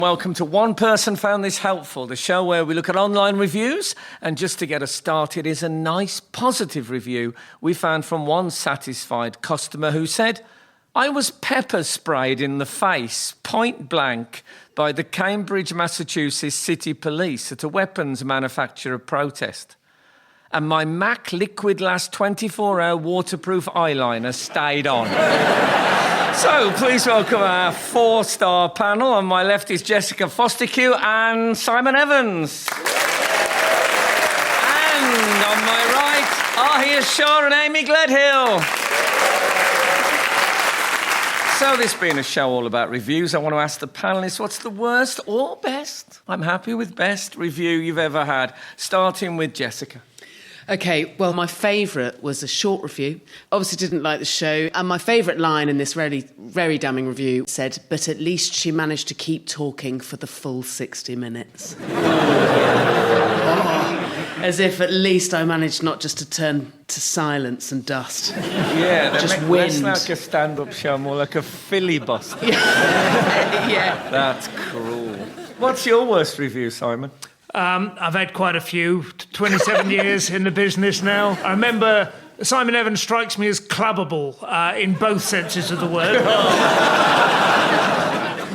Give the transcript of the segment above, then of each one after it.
Welcome to One Person Found This Helpful, the show where we look at online reviews. And just to get us started is a nice positive review we found from one satisfied customer who said, "I was pepper sprayed in the face, point blank, by the Cambridge, Massachusetts City Police at a weapons manufacturer protest. And my MAC Liquid Last 24-hour waterproof eyeliner stayed on." So, please welcome our 4-star panel. On my left is Jessica Fostercue and Simon Evans. And on my right are here Shaw and Amy Gledhill. So, this being a show all about reviews, I want to ask the panellists, what's the worst or best? I'm happy with best review you've ever had. Starting with Jessica. OK, well, my favourite was a short review. Obviously didn't like the show. And my favourite line in this really, very damning review said, "But at least she managed to keep talking for the full 60 minutes. As if at least I managed not just to turn to silence and dust. Yeah, just wind. Less like a stand-up show, more like a filibuster. Yeah. That's cruel. What's your worst review, Simon? I've had quite a few, 27 years in the business now. I remember Simon Evans strikes me as clubbable in both senses of the word.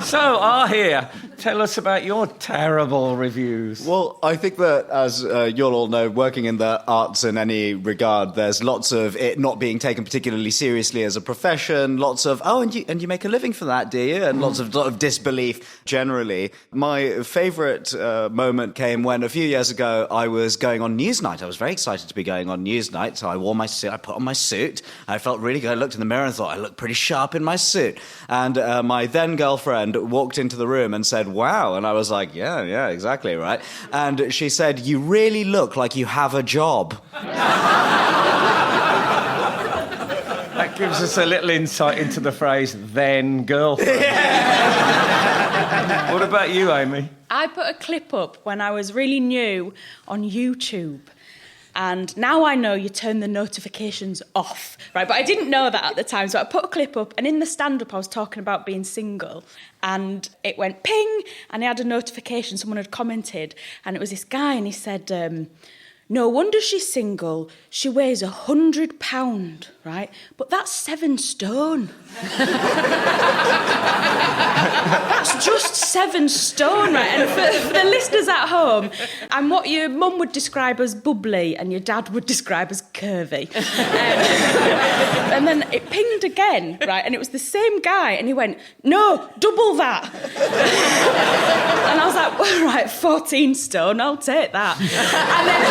So, here, tell us about your terrible reviews. Well, I think that, as you'll all know, working in the arts in any regard, there's lots of it not being taken particularly seriously as a profession, lots of, and you make a living for that, do you? And lot of disbelief generally. My favourite moment came when, a few years ago, I was going on Newsnight. I was very excited to be going on Newsnight, so I wore my suit, I put on my suit, I felt really good. I looked in the mirror and thought, I look pretty sharp in my suit. And my then-girlfriend walked into the room and said, "Wow." And I was like, yeah, exactly, right. And she said, "You really look like you have a job." That gives us a little insight into the phrase, then girlfriend. What about you, Amy? I put a clip up when I was really new on YouTube. And now I know you turn the notifications off, right? But I didn't know that at the time. So I put a clip up, and in the stand-up I was talking about being single. And it went ping, and I had a notification. Someone had commented, and it was this guy, and he said, "No wonder she's single. She weighs 100 pounds, right? But that's 7 stone." That's just 7 stone, right? And for the listeners at home, I'm what your mum would describe as bubbly and your dad would describe as curvy. And then it pinged again, right? And it was the same guy, and he went, "No, double that." And I was like, well, right, 14 stone, I'll take that. And then,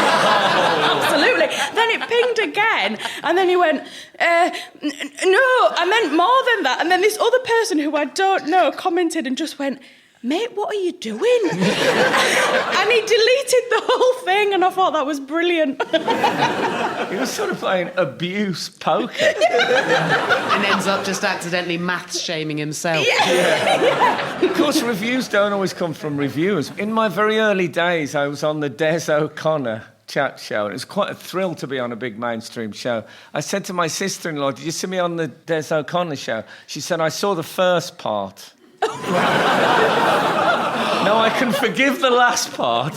absolutely. Then it pinged again, and then he went, "No, I meant more than that." And then this other person who I don't know commented and just went, "Mate, what are you doing?" And he deleted the whole thing, and I thought that was brilliant. He was sort of playing abuse poker. And ends up just accidentally maths-shaming himself. Yeah. Of course, reviews don't always come from reviewers. In my very early days, I was on the Des O'Connor chat show, and it was quite a thrill to be on a big mainstream show. I said to my sister-in-law, "Did you see me on the Des O'Connor show?" She said, "I saw the first part." No, I can forgive the last part,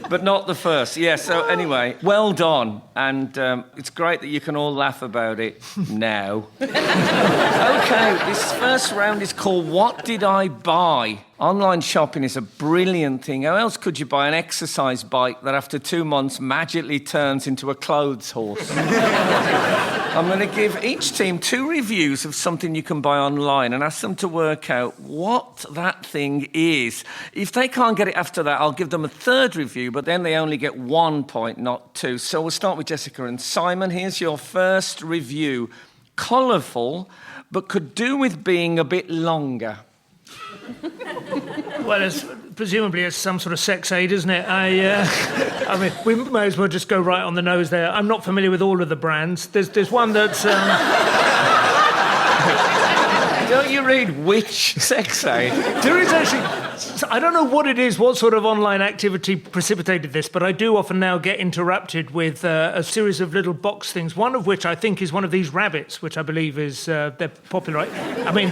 but not the first. Yeah, so anyway, well done. And it's great that you can all laugh about it now. OK, this first round is called What Did I Buy? Online shopping is a brilliant thing. How else could you buy an exercise bike that after 2 months magically turns into a clothes horse? I'm going to give each team 2 reviews of something you can buy online and ask them to work out what that thing is. If they can't get it after that, I'll give them a 3rd review, but then they only get 1 point, not 2. So we'll start with Jessica and Simon. Here's your first review. Colourful, but could do with being a bit longer. Well, presumably it's some sort of sex aid, isn't it? I mean, we may as well just go right on the nose there. I'm not familiar with all of the brands. There's one that's... Don't you read which sex aid? There is actually... I don't know what it is, what sort of online activity precipitated this, but I do often now get interrupted with a series of little box things, one of which I think is one of these rabbits, which I believe is... they're popular. I mean,